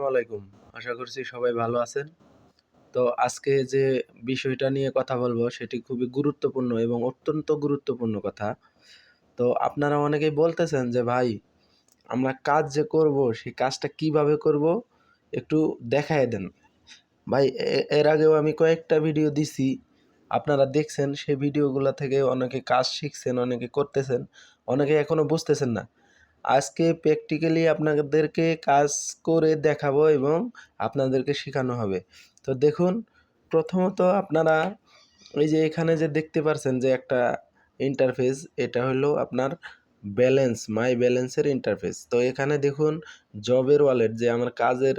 আসসালামু আলাইকুম। আশা করছি সবাই ভালো আছেন। তো আজকে যে বিষয়টা নিয়ে কথা বলবো সেটি খুবই গুরুত্বপূর্ণ এবং অত্যন্ত গুরুত্বপূর্ণ কথা। তো আপনারা অনেকেই বলতেছেন যে ভাই আমরা কাজ যে করব সেই কাজটা কিভাবে করব একটু দেখায় দেন। ভাই এর আগেও আমি কয়েকটা ভিডিও দিছি। আপনারা দেখছেন সেই ভিডিওগুলা থেকে অনেকে কাজ শিখছেন, অনেকে করতেছেন, অনেকে এখনো বুঝতেছেন না। আজকে প্র্যাকটিক্যালি আপনাদেরকে কাজ করে দেখাবো এবং আপনাদেরকে শেখানো হবে। তো দেখুন, প্রথমত আপনারা এই যে এখানে যে দেখতে পারছেন যে একটা ইন্টারফেস, এটা হলো আপনার ব্যালেন্স, মাই ব্যালেন্সের ইন্টারফেস। তো এখানে দেখুন জবের ওয়ালেট যে আমার কাজের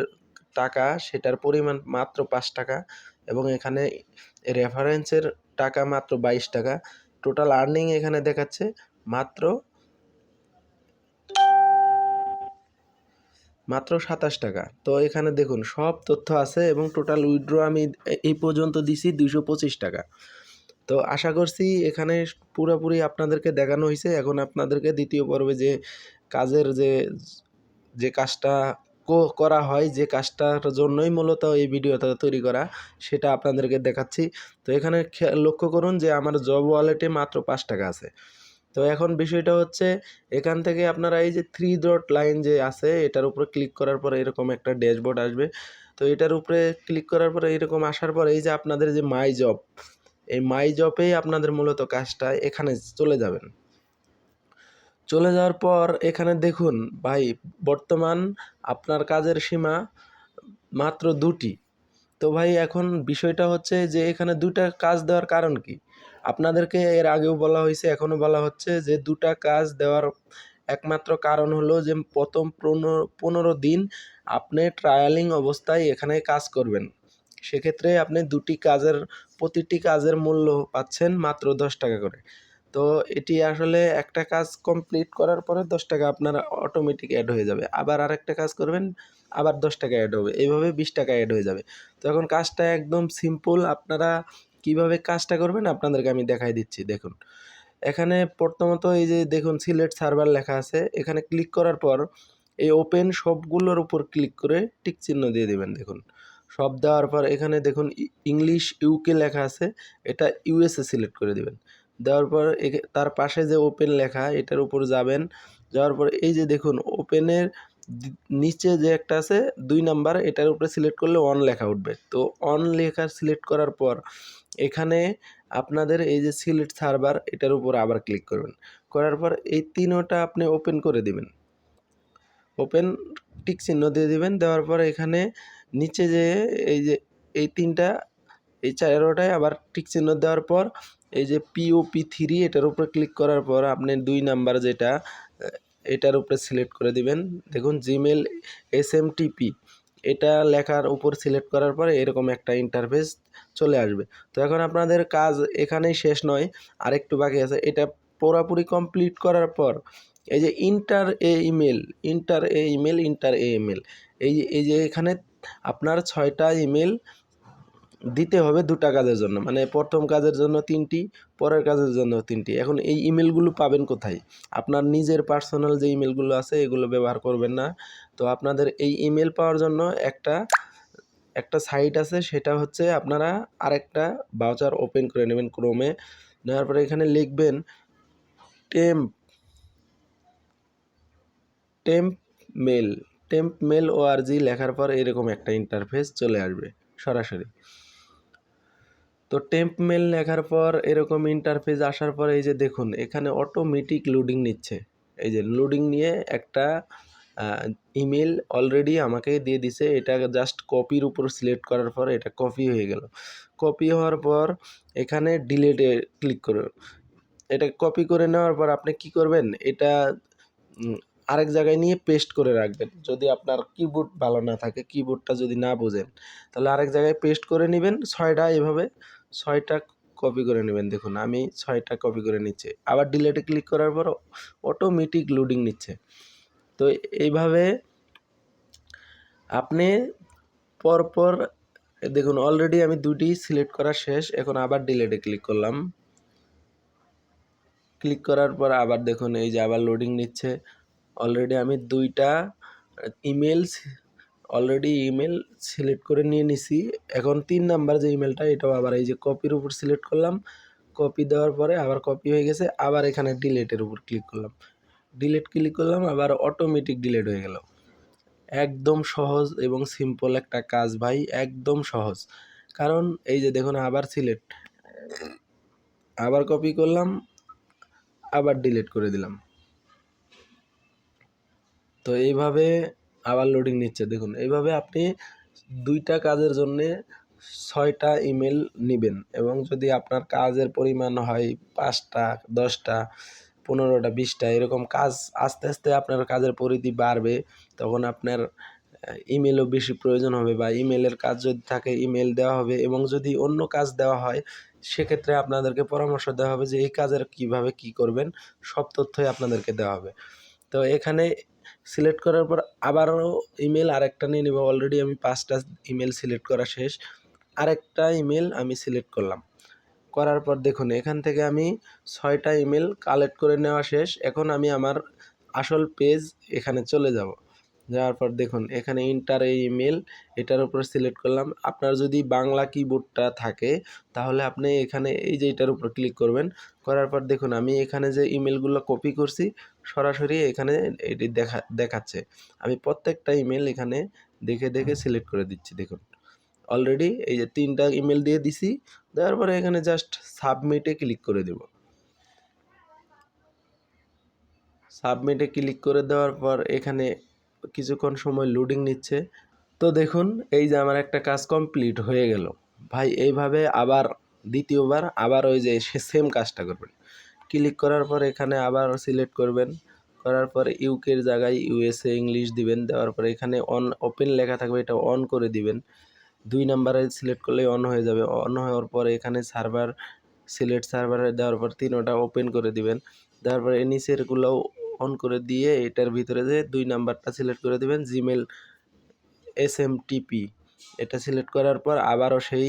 টাকা সেটার পরিমাণ মাত্র ৫ টাকা এবং এখানে রেফারেন্সের টাকা মাত্র ২২ টাকা। টোটাল আর্নিং এখানে দেখাচ্ছে মাত্র ২৭ টাকা। তো এখানে দেখুন সব তথ্য আছে এবং টোটাল উইথড্র আমি এই পর্যন্ত দিছি ২২৫ টাকা। তো আশা করছি এখানে পুরোপুরি আপনাদেরকে দেখানো হয়েছে। এখন আপনাদেরকে দ্বিতীয় পর্বে যে কাজের যে কাজটা করা হয়, যে কাজটার জন্যই মূলত এই ভিডিওটা তৈরি করা, সেটা আপনাদেরকে দেখাচ্ছি। তো এখানে লক্ষ্য করুন যে আমার জব ওয়ালেটে মাত্র ৫ টাকা আছে। তো এখন বিষয়টা হচ্ছে এখান থেকে আপনারা এই যে 3 ডট লাইন যে আছে এটার উপরে ক্লিক করার পরে এরকম একটা ড্যাশবোর্ড আসবে। তো এটার উপরে ক্লিক করার পরে এরকম আসার পরে এই যে আপনাদের যে মাই জব, এই মাই জবেই আপনাদের মূলত কাজটা এখানে চলে যাবেন। চলে যাওয়ার পর এখানে দেখুন ভাই বর্তমান আপনার কাজের সীমা মাত্র ২টি। তো ভাই এখন বিষয়টা হচ্ছে যে এখানে ২টা কাজ দেওয়ার কারণ কি? আপনাদেরকে এর আগেও বলা হয়েছে, এখনও বলা হচ্ছে যে ২টা কাজ দেওয়ার একমাত্র কারণ হলো যে প্রথম ১৫ দিন আপনি ট্রায়ালিং অবস্থায় এখানে কাজ করবেন। সেক্ষেত্রে আপনি প্রতিটি কাজের মূল্য পাচ্ছেন মাত্র ১০ টাকা করে। তো এটি আসলে একটা কাজ কমপ্লিট করার পরে ১০ টাকা আপনার অটোমেটিক অ্যাড হয়ে যাবে। আবার আরেকটা কাজ করবেন, আবার ১০ টাকা অ্যাড হবে। এইভাবে ২০ টাকা অ্যাড হয়ে যাবে। তো এখন কাজটা একদম সিম্পল। আপনারা কিভাবে কাজটা করবেন আপনাদেরকে আমি দেখাই দিচ্ছি। দেখুন, এখানে প্রথমত এই যে দেখুন সিলেক্ট সার্ভার লেখা আছে। এখানে ক্লিক করার পর এই ওপেন সবগুলোর উপর ক্লিক করে টিক চিহ্ন দিয়ে দিবেন। দেখুন, সব দেওয়ার পর এখানে দেখুন ইংলিশ ইউকে লেখা আছে, এটা ইউএসএ সিলেক্ট করে দিবেন। দেওয়ার পর তার পাশে যে ওপেন লেখা এটার উপর যাবেন। যাওয়ার পর এই যে দেখুন ওপেনের নিচে যে একটা আছে ২ নাম্বার, এটার উপরে সিলেক্ট করলে অন লেখা উঠবে। তো অন লেখা সিলেক্ট করার পর এখানে আপনাদের এই যে সিলেক্ট সার্ভার এটার উপর আবার ক্লিক করবেন। করার পর এই তিনোটা আপনি ওপেন করে দিবেন। ওপেন টিক চিহ্ন দিয়ে দিবেন। দেওয়ার পর এখানে নিচে যেয়ে এই যে এই ৩টা এই ১৪টায় আবার টিক চিহ্ন দেওয়ার পর এই যে POP3 এটার উপরে ক্লিক করার পর আপনি ২ নাম্বার যেটা এটার উপরে সিলেক্ট করে দিবেন। দেখুন জিমেইল SMTP এটা লেখার উপর সিলেক্ট করার পরে এরকম একটা ইন্টারফেস চলে আসবে। তো এখন আপনাদের কাজ এখানেই শেষ নয়, আরেকটু বাকি আছে। এটা পুরোপুরি কমপ্লিট করার পর এই যে ইন্টার এ ইমেল এই যে এখানে আপনার ৬টা ইমেল দিতে হবে ২টা কাজের জন্য। মানে প্রথম কাজের জন্য ৩টি, পরের কাজের জন্য ৩টি। এখন এই ইমেলগুলো পাবেন কোথায়? আপনার নিজের পার্সোনাল যে ইমেলগুলো আছে এগুলো ব্যবহার করবেন না। তো আপনাদের এই ইমেল পাওয়ার জন্য একটা সাইট আছে, সেটা হচ্ছে আপনারা আরেকটা ব্রাউজার ওপেন করে নেবেন ক্রোমে। নেওয়ার পরে এখানে লিখবেন temp temp mail temp mail ORG লেখার পর এরকম একটা ইন্টারফেস চলে আসবে সরাসরি। তো টেম্প মেল লেখার পর এরকম ইন্টারফেস আসার পর এই যে দেখুন এখানে অটোমেটিক লোডিং নিচ্ছে। এই যে লোডিং নিয়ে একটা ইমেল অলরেডি আমাকে দিয়ে দিছে। এটা জাস্ট কপির উপর সিলেক্ট করার পর এটা কপি হয়ে গেল। কপি হওয়ার পর এখানে ডিলিটে ক্লিক করুন। এটা কপি করে নেওয়ার পর আপনি কি করবেন, এটা আরেক জায়গায় নিয়ে পেস্ট করে রাখবেন। যদি আপনার কিবোর্ড ভালো না থাকে, কিবোর্ডটা যদি না বোঝেন, তাহলে আরেক জায়গায় পেস্ট করে নেবেন। ৬টা এভাবে ৬টা কপি করে নেবেন। দেখুন আমি ৬টা কপি করে নিচ্ছি। আবার ডিলেটে ক্লিক করার পর অটোমেটিক লোডিং নিচ্ছে। তো এইভাবে আপনি পরপর দেখুন অলরেডি আমি ২টি সিলেক্ট করা শেষ। এখন আবার ডিলেটে ক্লিক করলাম। ক্লিক করার পর আবার দেখুন এই যে আবার লোডিং নিচ্ছে। অলরেডি আমি ২টা ইমেলস অলরেডি ইমেল সিলেক্ট করে নিয়ে নিছি। এখন 3 নাম্বার যে ইমেলটা এটাও আবার এই যে কপির উপর সিলেক্ট করলাম। কপি দেওয়ার পরে আবার কপি হয়ে গেছে। আবার এখানে ডিলিটের উপর ক্লিক করলাম। ডিলিট ক্লিক করলাম, আবার অটোমেটিক ডিলিট হয়ে গেল। একদম সহজ এবং সিম্পল একটা কাজ ভাই, একদম সহজ। কারণ এই যে দেখুন আবার সিলেক্ট, আবার কপি করলাম, আবার ডিলিট করে দিলাম। তো এইভাবে আবার লোডিং নিচ্ছে দেখুন। এইভাবে আপনি 2টা কাজের জন্যে 6টা ইমেল নিবেন, এবং যদি আপনার কাজের পরিমাণ হয় 5টা, 10টা, 15টা, 20টা এরকম কাজ, আস্তে আস্তে আপনার কাজের পরিধি বাড়বে। তখন আপনার ইমেলও বেশি প্রয়োজন হবে, বা ইমেলের কাজ যদি থাকে ইমেল দেওয়া হবে, এবং যদি অন্য কাজ দেওয়া হয় সেক্ষেত্রে আপনাদেরকে পরামর্শ দেওয়া হবে যে এই কাজের কিভাবে কি করবেন, সব তথ্যই আপনাদেরকে দেওয়া হবে। তো এখানে সিলেক্ট করার পর আবারও ইমেল আরেকটা নিয়ে নেব। অলরেডি আমি 5টা ইমেল সিলেক্ট করা শেষ। আরেকটা ইমেল আমি সিলেক্ট করলাম। করার পর দেখুন এখান থেকে আমি 6টা ইমেল কালেক্ট করে নেওয়া শেষ। এখন আমি আমার আসল পেজ এখানে চলে যাব। যাওয়ার পর দেখুন এখানে ইন্টার এই ইমেল, এটার উপর সিলেক্ট করলাম। আপনার যদি বাংলা কিবোর্ডটা থাকে তাহলে আপনি এখানে এই যে এটার উপর ক্লিক করবেন। করার পর দেখুন আমি এখানে যে ইমেলগুলো কপি করছি সরাসরি এখানে এটি দেখাচ্ছে। আমি প্রত্যেকটা ইমেল এখানে দেখে দেখে সিলেক্ট করে দিচ্ছি দেখুন। অলরেডি এই যে 3টা ইমেল দিয়ে দিছি। দেওয়ার পরে এখানে জাস্ট সাবমিটে ক্লিক করে দেব। সাবমিটে ক্লিক করে দেওয়ার পর এখানে কিছুক্ষণ সময় লোডিং নিচ্ছে। তো দেখুন এই যে আমার একটা কাজ কমপ্লিট হয়ে গেল ভাই। এইভাবে আবার দ্বিতীয়বার আবার ওই যে সেম কাজটা করবেন। ক্লিক করার পর এখানে আবার সিলেক্ট করবেন। করার পরে ইউকের জায়গায় ইউএসএ ইংলিশ দিবেন। দেওয়ার পরে এখানে অন ওপেন লেখা থাকবে, এটা অন করে দিবেন। 2 নাম্বারে সিলেক্ট করলেই অন হয়ে যাবে। অন হওয়ার পরে এখানে সার্ভার সিলেক্ট, সার্ভারে দেওয়ার পর 3টা ওপেন করে দিবেন। দেওয়ার পরে নিচেরগুলোও অন করে দিয়ে এটার ভিতরে যে 2 নাম্বারটা সিলেক্ট করে দিবেন, জিমেল SMTP। এটা সিলেক্ট করার পর আবারও সেই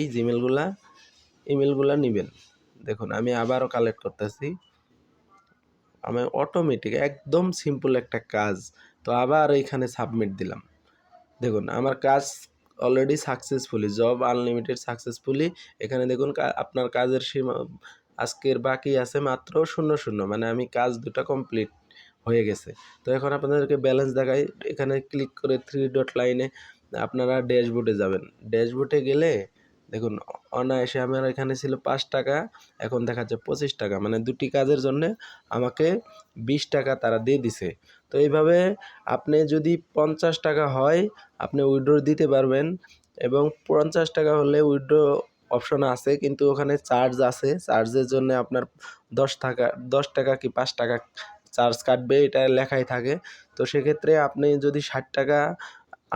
ইমেলগুলা নিবেন। দেখুন আমি আবারও কালেক্ট করতেছি। আমি অটোমেটিক একদম সিম্পল একটা কাজ। তো আবার এইখানে সাবমিট দিলাম। দেখুন আমার কাজ already successfully, job unlimited successfully. এখানে দেখুন আপনার কাজের সীমা আজকের বাকি আছে মাত্র 00, মানে আমি কাজ 2টা কমপ্লিট হয়ে গেছে। তো এখন আপনাদেরকে ব্যালেন্স দেখাই। এখানে ক্লিক করে 3 ডট লাইনে আপনারা ড্যাশবোর্ডে যাবেন। ড্যাশবোর্ডে গেলে দেখুন অনায়াসে আমার এখানে ছিল 5 টাকা, এখন দেখাচ্ছে 25 টাকা, মানে 2টি কাজের জন্য আমাকে 20 টাকা তারা দিয়ে দিছে। তো এইভাবে আপনি যদি 50 টাকা হয় আপনি উইথড্র দিতে পারবেন, এবং 50 টাকা হলে উইথড্র অপশন আছে, কিন্তু ওখানে চার্জ আছে। চার্জের জন্য আপনার 10 টাকা কি 5 টাকা চার্জ কাটবে, এটা লেখাই থাকে। তো সেক্ষেত্রে আপনি যদি 60 টাকা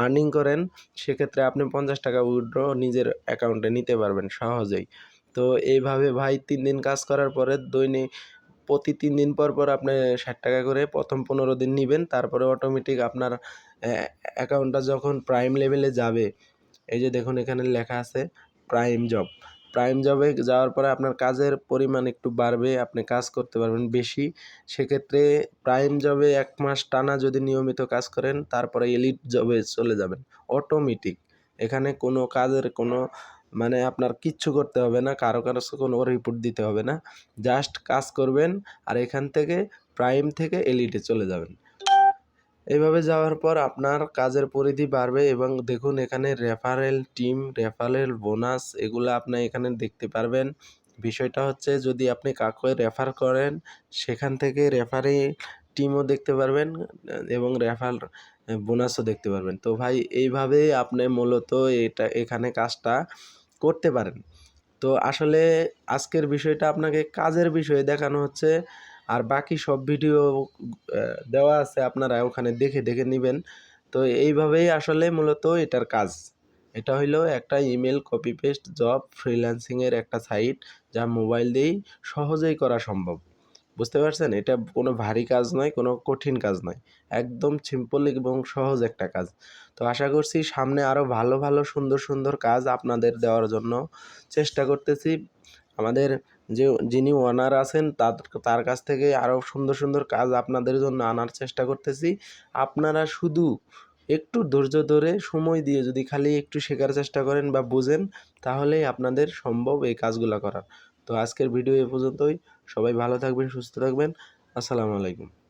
আর্নিং করেন সেক্ষেত্রে আপনি 50 টাকা উইথড্র নিজের অ্যাকাউন্টে নিতে পারবেন সহজেই। তো এইভাবে ভাই 3 দিন কাজ করার পরে প্রতি 3 দিন পর পর আপনি 60 টাকা করে প্রথম 15 দিন নিবেন। তারপরে অটোমেটিক আপনার অ্যাকাউন্টটা যখন প্রাইম লেভেলে যাবে, এই যে দেখুন এখানে লেখা আছে প্রাইম জব। প্রাইম জবে যাওয়ার পরে আপনার কাজের পরিমাণ একটু বাড়বে, আপনি কাজ করতে পারবেন বেশি। সেক্ষেত্রে প্রাইম জবে 1 মাস টানা যদি নিয়মিত কাজ করেন তারপরে এলিট জবে চলে যাবেন অটোমেটিক। এখানে কোনো কাজের কোনো মানে আপনার কিচ্ছু করতে হবে না, কারো কাছে কোনো রিপোর্ট দিতে হবে না। জাস্ট কাজ করবেন আর এখান থেকে প্রাইম থেকে এলিটে চলে যাবেন। এভাবে যাওয়ার পর আপনার কাজের পরিধি বাড়বে, এবং দেখুন এখানে রেফারেল টিম, রেফারেল বোনাস এগুলো আপনি এখানে দেখতে পারবেন। বিষয়টা হচ্ছে যদি আপনি কাউকে রেফার করেন সেখান থেকে রেফারি টিমও দেখতে পারবেন, এবং রেফার বোনাসও দেখতে পারবেন। তো ভাই এইভাবেই আপনি মূলত এখানে কাজটা করতে পারেন। তো আসলে আজকের বিষয়টা আপনাকে কাজের বিষয়ে দেখানো হচ্ছে, আর বাকি সব ভিডিও দেওয়া আছে, আপনারা ওখানে দেখে দেখে নেবেন। তো এইভাবেই আসলে মূলত এটার কাজ। এটা হইলো একটা ইমেল কপি পেস্ট জব ফ্রিল্যান্সিংয়ের একটা সাইট, যা মোবাইল দিয়েই সহজেই করা সম্ভব। বুঝতে পারছেন? এটা কোনো ভারী কাজ নয়, কোনো কঠিন কাজ নয়। একদম সিম্পল এবং সহজ একটা কাজ। তো আশা করছি সামনে আরও ভালো ভালো সুন্দর সুন্দর কাজ আপনাদের দেওয়ার জন্য চেষ্টা করতেছি। আমাদের যিনি ওনার আছেন তার কাছ থেকে আরও সুন্দর সুন্দর কাজ আপনাদের জন্য আনার চেষ্টা করতেছি। আপনারা শুধু একটু ধৈর্য ধরে সময় দিয়ে যদি খালি একটু শেখার চেষ্টা করেন বা বোঝেন, তাহলেই আপনাদের সম্ভব এই কাজগুলা করা। তো আজকের ভিডিও এ পর্যন্তই। সবাই ভালো থাকবেন, সুস্থ থাকবেন। আসসালামু আলাইকুম।